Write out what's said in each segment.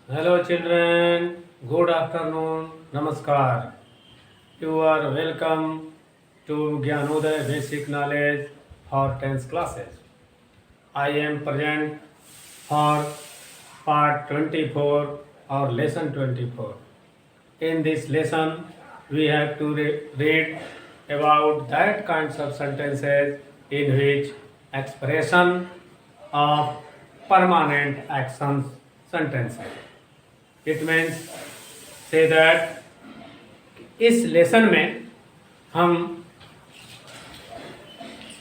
Hello children, good afternoon, namaskar. You are welcome to Gyanoday Basic Knowledge for 10th classes. I am present for part 24 or lesson 24. In this lesson, we have to read about that kinds of sentences in which expression of permanent actions sentences. It means say that इस lesson में हम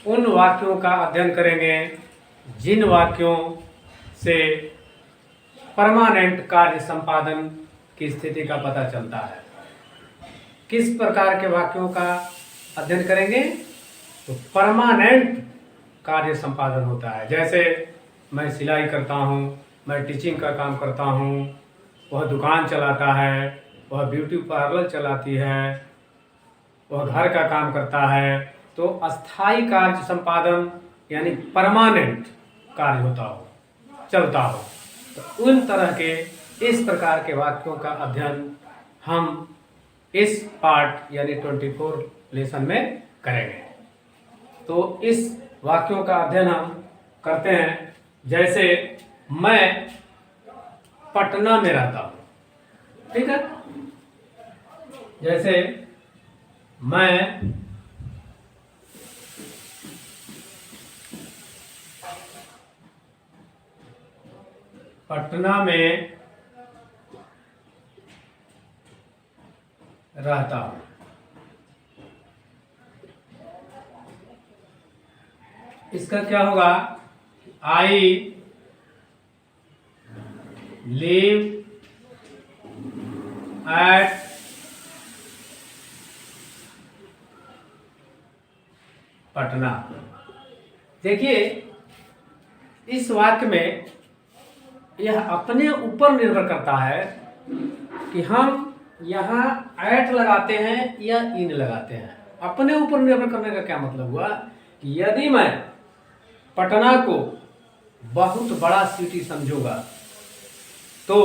उन वाक्यों का अध्ययन करेंगे जिन वाक्यों से परमानेंट कार्य संपादन की स्थिति का पता चलता है। किस प्रकार के वाक्यों का अध्ययन करेंगे? तो परमानेंट कार्य संपादन होता है। जैसे मैं सिलाई करता हूँ, मैं टीचिंग का काम करता हूँ, वह दुकान चलाता है, वह ब्यूटी पार्लर चलाती है, वह घर का काम करता है। तो अस्थायी कार्य संपादन यानी परमानेंट कार्य होता हो, चलता हो, तो उन तरह के इस प्रकार के वाक्यों का अध्ययन हम इस पार्ट यानी 24 लेसन में करेंगे। तो इस वाक्यों का अध्ययन हम करते हैं। जैसे मैं पटना में रहता हूँ, ठीक है। जैसे मैं पटना में रहता हूँ। इसका क्या होगा? I live at Patna. देखिए, इस वाक्य में यह अपने ऊपर निर्भर करता है कि हम यहाँ एट लगाते हैं या इन लगाते हैं। अपने ऊपर निर्भर करने का क्या मतलब हुआ कि यदि मैं पटना को बहुत बड़ा सिटी समझूंगा तो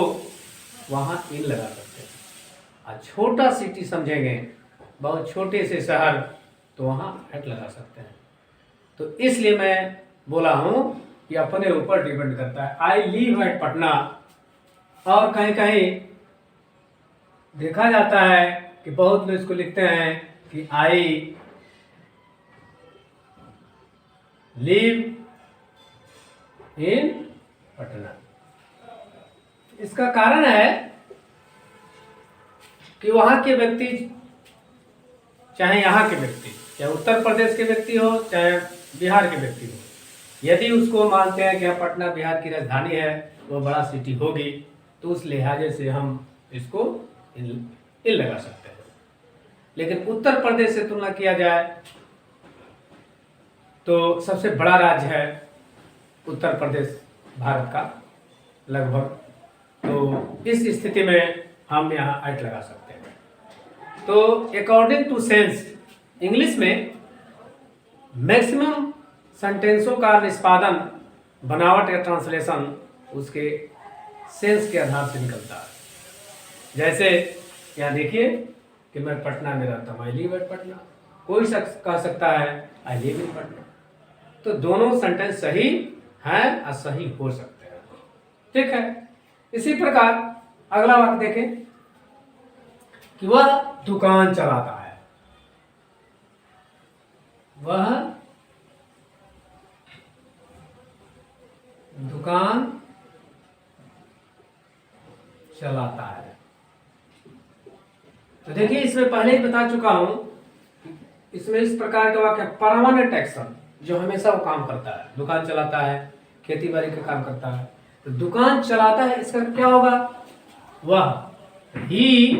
वहाँ इन लगा सकते हैं, और छोटा सिटी समझेंगे, बहुत छोटे से शहर, तो वहाँ एट लगा सकते हैं। तो इसलिए मैं बोला हूँ कि अपने ऊपर डिपेंड करता है। I live at Patna. और कहीं कहीं देखा जाता है कि बहुत लोग इसको लिखते हैं कि आई लिव इन पटना। इसका कारण है कि वहां के व्यक्ति, चाहे यहाँ के व्यक्ति, चाहे उत्तर प्रदेश के व्यक्ति हो, चाहे बिहार के व्यक्ति हो, यदि उसको मानते हैं कि पटना बिहार की राजधानी है, वो बड़ा सिटी होगी, तो उस लिहाजे से हम इसको इन लगा सकते हैं। लेकिन उत्तर प्रदेश से तुलना किया जाए तो सबसे बड़ा राज्य है उत्तर प्रदेश भारत का लगभग। तो इस स्थिति में हम यहाँ एट लगा सकते हैं। तो अकॉर्डिंग टू सेंस, इंग्लिश में मैक्सिमम सेंटेंसों का निष्पादन, बनावट या ट्रांसलेशन उसके सेंस के आधार से निकलता है। जैसे यहाँ देखिए कि मैं पटना में रहता हूँ, आई लिव एट पटना। कोई शख्स कह सकता है आई लिव इन पटना। तो दोनों सेंटेंस सही हैं और सही हो सकते हैं, ठीक है। इसी प्रकार अगला वाक्य देखें कि वह दुकान चलाता है। वह दुकान चलाता है। तो देखिए, इसमें पहले ही बता चुका हूं, इसमें इस प्रकार का वाक्य परमानेंट एक्शन जो हमेशा वो काम करता है। दुकान चलाता है, खेती बाड़ी का काम करता है। तो दुकान चलाता है, इसका क्या होगा? वह ही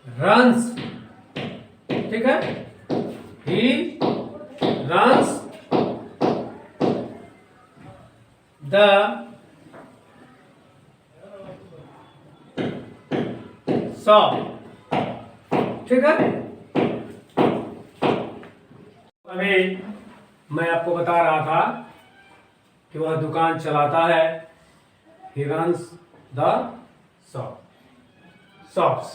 रन्स, ठीक है, ही रन्स द शॉप, ठीक है। अभी मैं आपको बता रहा था कि वह दुकान चलाता है। He runs the shops.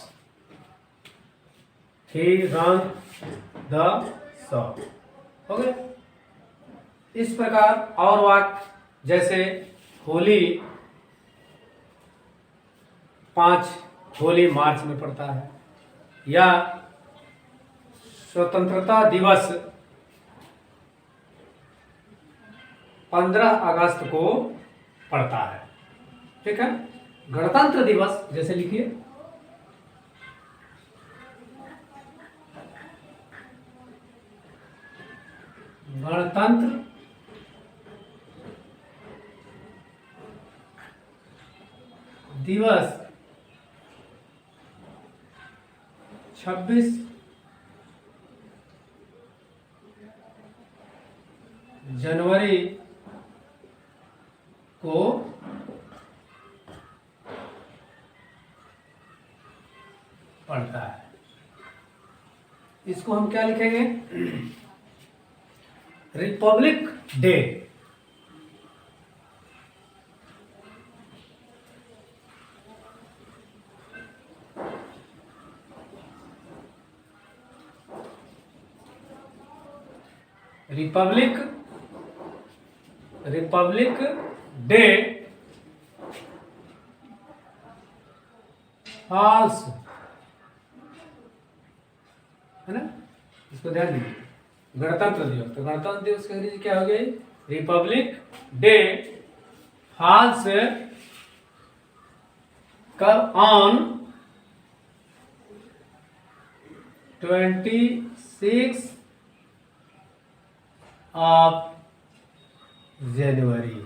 He runs the shop. हो गया। इस प्रकार और वाक्य जैसे होली 5 होली मार्च में पड़ता है, या स्वतंत्रता दिवस 15 अगस्त को पड़ता है। ठीक है। गणतंत्र दिवस जैसे लिखिए, गणतंत्र दिवस 26 जनवरी को पड़ता है। इसको हम क्या लिखेंगे? Republic day. Republic day falls, है ना? इसको ध्यान दीजिए। गणतंत्र दिवस, तो गणतंत्र दिवस की अंग्रेजी क्या हो गई? रिपब्लिक डे फॉल्स कब? On 26 of January.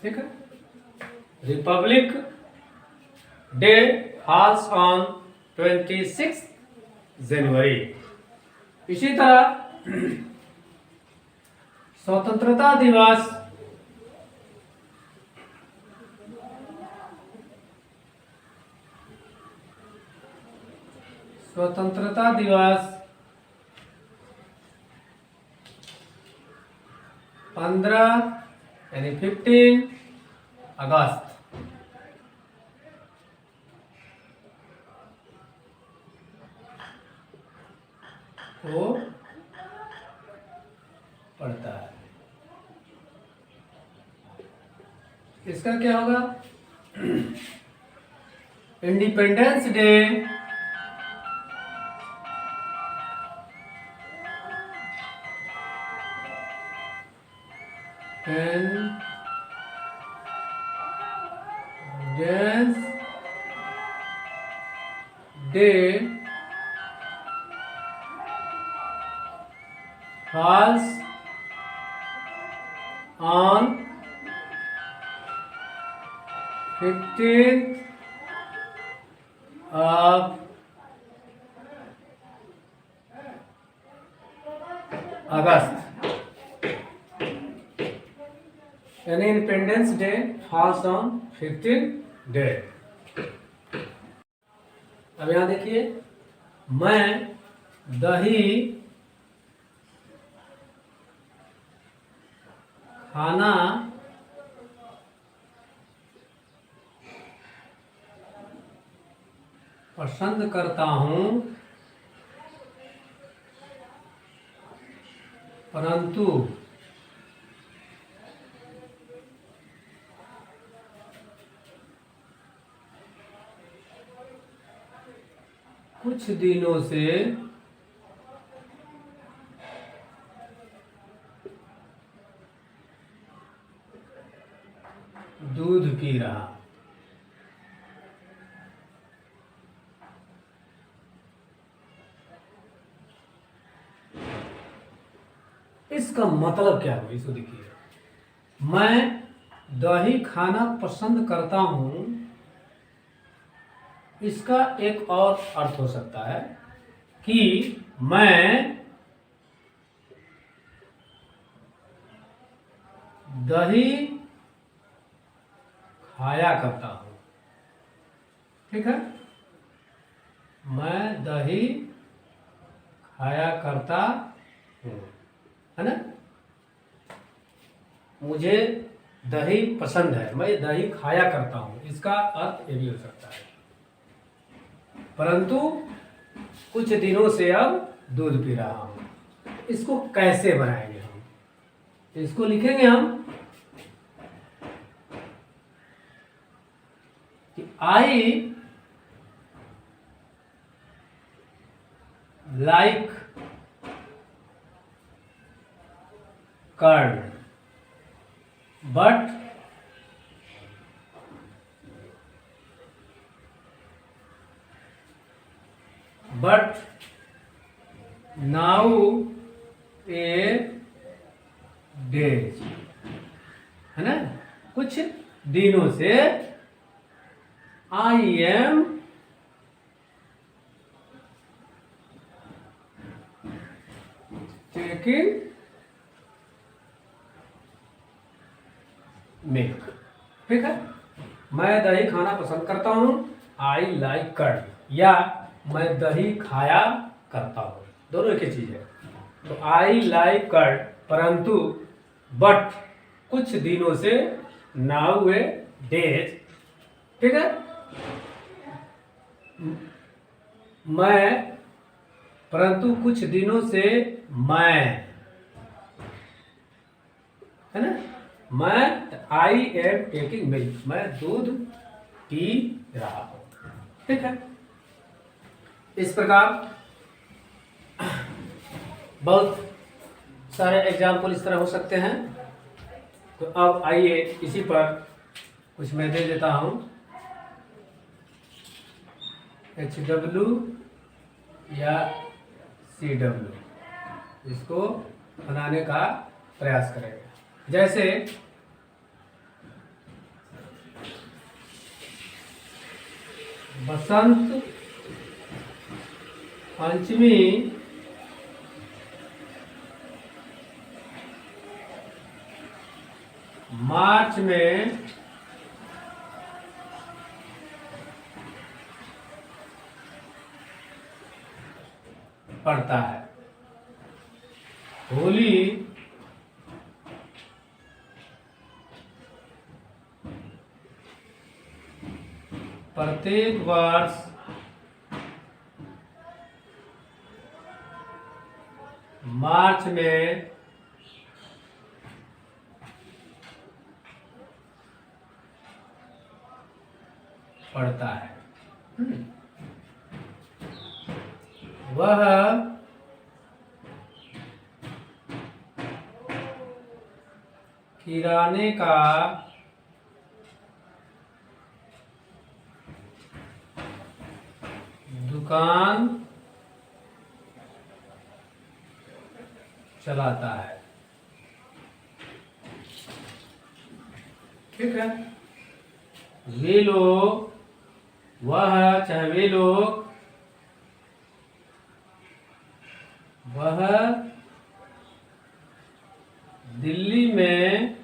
ठीक है। रिपब्लिक डे फॉल्स ऑन 26 जनवरी। इसी तरह स्वतंत्रता दिवस स्वतंत्रता दिवस 15 यानी 15 अगस्त को पड़ता है। इसका क्या होगा? Independence day day falls on 15th of अगस्त, यानी independence day falls on 15 day. अब यहां देखिए, मैं दही खाना पसंद करता हूं, परंतु कुछ दिनों से दूध पी रहा। इसका मतलब क्या है? इसको देखिए, मैं दही खाना पसंद करता हूं, इसका एक और अर्थ हो सकता है कि मैं दही खाया करता हूं। ठीक है, मैं दही खाया करता है ना। मुझे दही पसंद है, मैं दही खाया करता हूँ, इसका अर्थ ये भी हो सकता है। परंतु कुछ दिनों से अब दूध पी रहा हूँ। इसको कैसे बनाएंगे हम? इसको लिखेंगे हम कि I like curd but now a days, है ना, कुछ दिनों से आई एम टेकिंग मिल्क। ठीक है, मैं दही खाना पसंद करता हूँ, आई लाइक कर्ड, या मैं दही खाया करता हूँ, दोनों एक ही चीज है। तो आई लाइक कर्ड परंतु बट कुछ दिनों से, नाउ ए डेज। ठीक है, मैं परंतु कुछ दिनों से मैं, है ना, मैं आई एम टेकिंग मिल्क, मैं दूध पी रहा हूं। ठीक है, इस प्रकार बहुत सारे एग्जाम्पल इस तरह हो सकते हैं। तो अब आइए इसी पर कुछ मैं दे देता हूं। HW या CW, इसको बनाने का प्रयास करेंगे। जैसे बसंत पंचमी मार्च में पड़ता है, होली प्रत्येक वर्ष मार्च में पड़ता है। वह किराने का दुकान चलाता है। ठीक है, वे लोग, वह चाहे वे लोग, वह दिल्ली में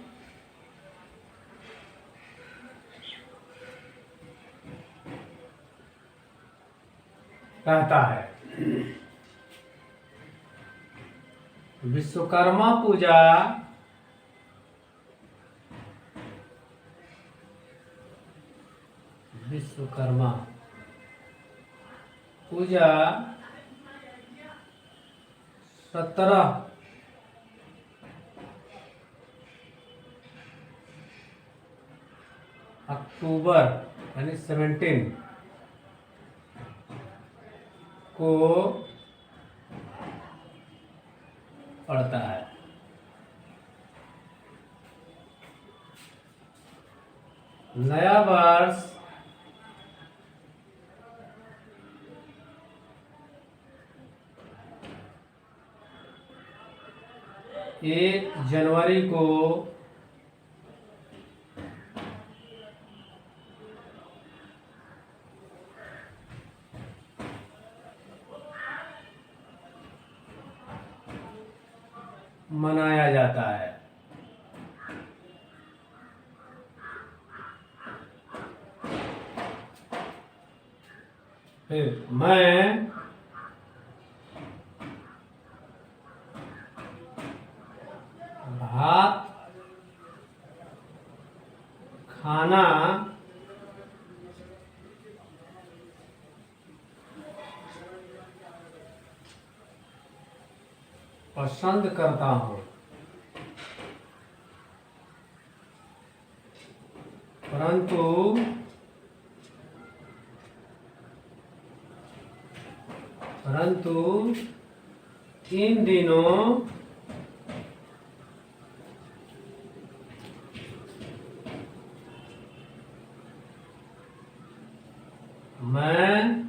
रहता है। विश्वकर्मा पूजा विश्वकर्मा पूजा 17 अक्टूबर यानी 17 को पड़ता है। नया वर्ष 1 जनवरी को मनाया जाता है। फिर मैं खाना पसंद करता हूँ, परंतु इन दिनों मैं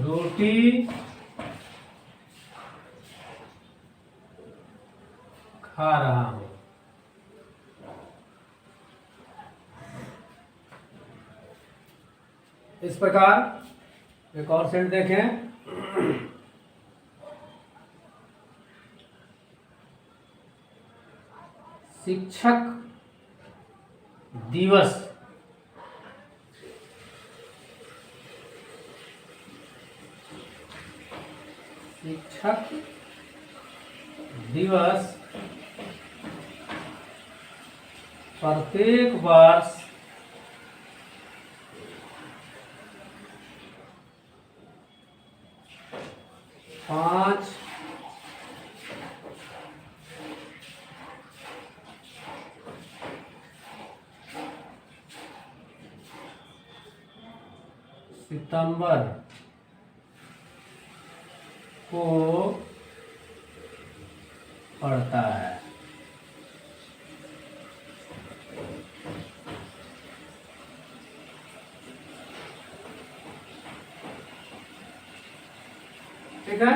रोटी खा रहा हूँ। इस प्रकार एक और सेंट देखें। शिक्षक दिवस प्रत्येक वर्ष 5 सितंबर को पड़ता है। ठीक है।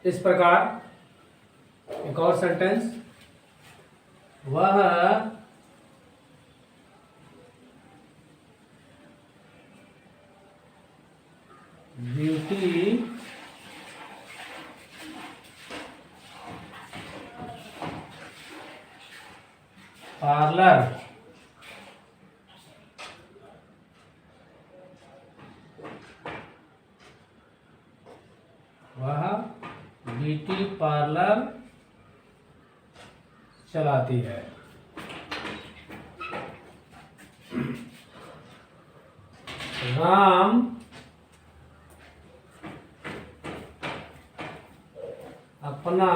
इस प्रकार एक और सेंटेंस, वह ब्यूटी पार्लर चलाती है। राम अपना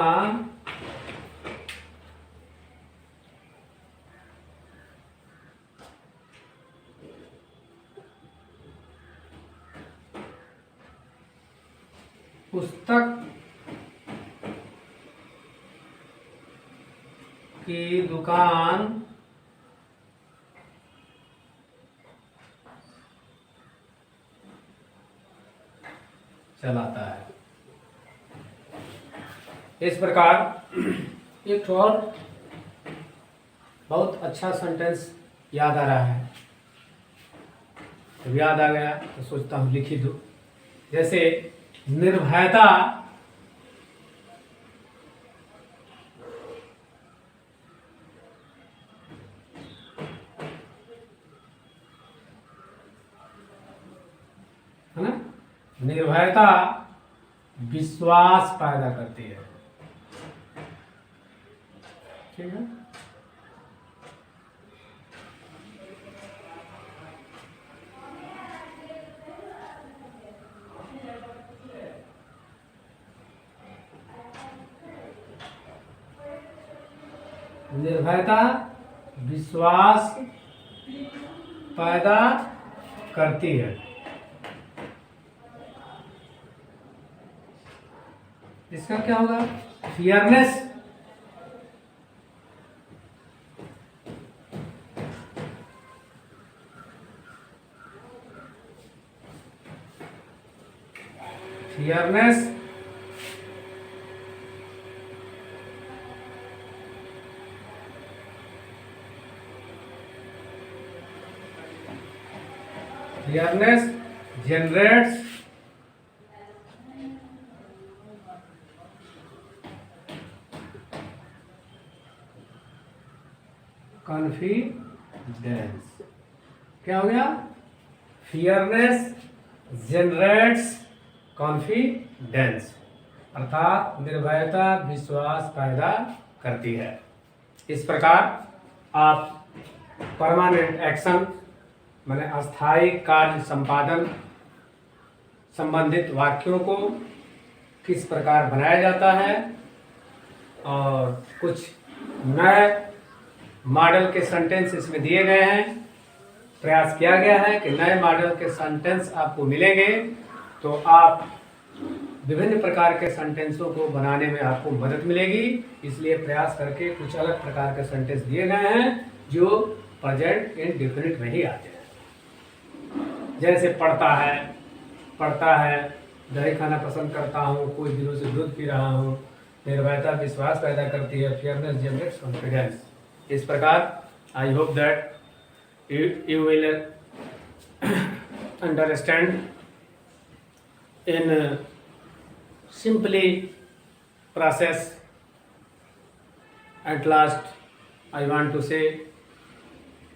पुस्तक की दुकान चलाता है। इस प्रकार एक और बहुत अच्छा सेंटेंस याद आ रहा है। जब याद आ गया तो सोचता हूँ लिख ही दूँ। जैसे निर्भयता है ना, निर्भयता विश्वास पैदा करती है। ठीक है। निर्भयता विश्वास पैदा करती है। इसका क्या होगा? फियरनेस फियरनेस Fearless generates confidence। क्या हो गया? Fearless generates confidence। अर्थात निर्भयता विश्वास पैदा करती है। इस प्रकार आप परमानेंट एक्शन माने अस्थायी कार्य संपादन संबंधित वाक्यों को किस प्रकार बनाया जाता है और कुछ नए मॉडल के सेंटेंस इसमें दिए गए हैं। प्रयास किया गया है कि नए मॉडल के सेंटेंस आपको मिलेंगे तो आप विभिन्न प्रकार के सेंटेंसों को बनाने में आपको मदद मिलेगी। इसलिए प्रयास करके कुछ अलग प्रकार के सेंटेंस दिए गए हैं जो प्रेजेंट इंडेफिनिट में ही आते हैं। जैसे पढ़ता है, दही खाना पसंद करता हूँ, कुछ दिनों से दूध पी रहा हूँ, निर्भयता विश्वास पैदा करती है, फेयरनेस जनरेट्स कॉन्फिडेंस। इस प्रकार I hope that you will understand in simply process. At last I want to say,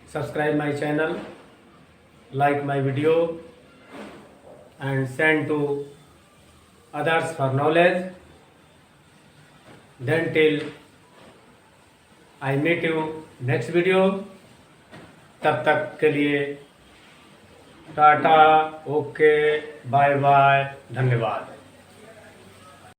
subscribe my channel, like my video and send to others for knowledge. Then till I meet you next video, तब तक के लिए Tata, okay, bye bye, धन्यवाद।